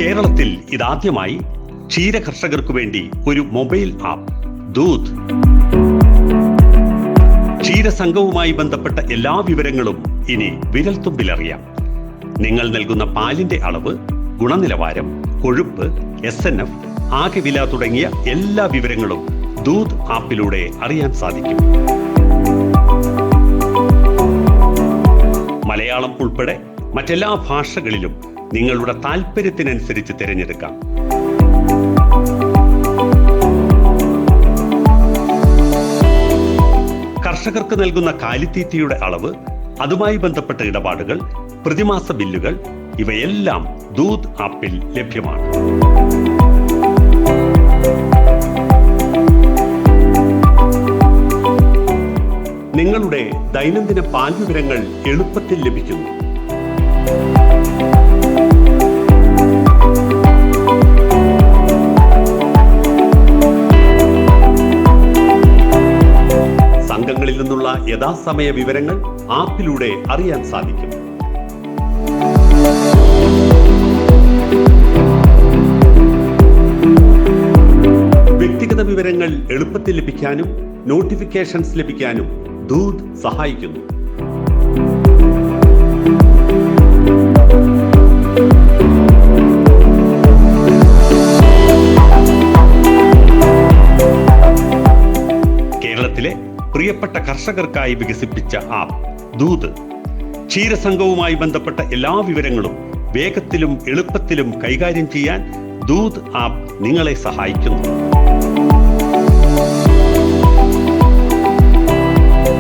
കേരളത്തിൽ ഇതാദ്യമായി ക്ഷീര കർഷകർക്ക് വേണ്ടി ഒരു മൊബൈൽ ആപ്പ് ദൂത്. ക്ഷീരസംഘവുമായി ബന്ധപ്പെട്ട എല്ലാ വിവരങ്ങളും ഇനി വിരൽത്തുമ്പിലറിയാം. നിങ്ങൾ നൽകുന്ന പാലിന്റെ അളവ്, ഗുണനിലവാരം, കൊഴുപ്പ്, SNF, ആകെ വില തുടങ്ങിയ എല്ലാ വിവരങ്ങളും ദൂത് ആപ്പിലൂടെ അറിയാൻ സാധിക്കും. മലയാളം ഉൾപ്പെടെ മറ്റെല്ലാ ഭാഷകളിലും നിങ്ങളുടെ താല്പര്യത്തിനനുസരിച്ച് തിരഞ്ഞെടുക്കാം. കർഷകർക്ക് നൽകുന്ന കാലിത്തീറ്റയുടെ അളവ്, അതുമായി ബന്ധപ്പെട്ട ഇടപാടുകൾ, പ്രതിമാസ ബില്ലുകൾ ഇവയെല്ലാം ദൂത് ആപ്പിൽ ലഭ്യമാണ്. നിങ്ങളുടെ ദൈനംദിന പാൽ വിവരങ്ങൾ എളുപ്പത്തിൽ ലഭിക്കുന്നു. സംഘങ്ങളിൽ നിന്നുള്ള യഥാസമയ വിവരങ്ങൾ ആപ്പിലൂടെ അറിയാൻ സാധിക്കും. വ്യക്തിഗത വിവരങ്ങൾ എളുപ്പത്തിൽ ലഭിക്കാനും നോട്ടിഫിക്കേഷൻസ് ലഭിക്കാനും ദൂത് സഹായിക്കുന്നു. കേരളത്തിലെ പ്രിയപ്പെട്ട കർഷകർക്കായി വികസിപ്പിച്ച ആപ്പ് ദൂത്. ക്ഷീരസംഘവുമായി ബന്ധപ്പെട്ട എല്ലാ വിവരങ്ങളും വേഗത്തിലും എളുപ്പത്തിലും കൈകാര്യം ചെയ്യാൻ ദൂത് ആപ്പ് നിങ്ങളെ സഹായിക്കുന്നു.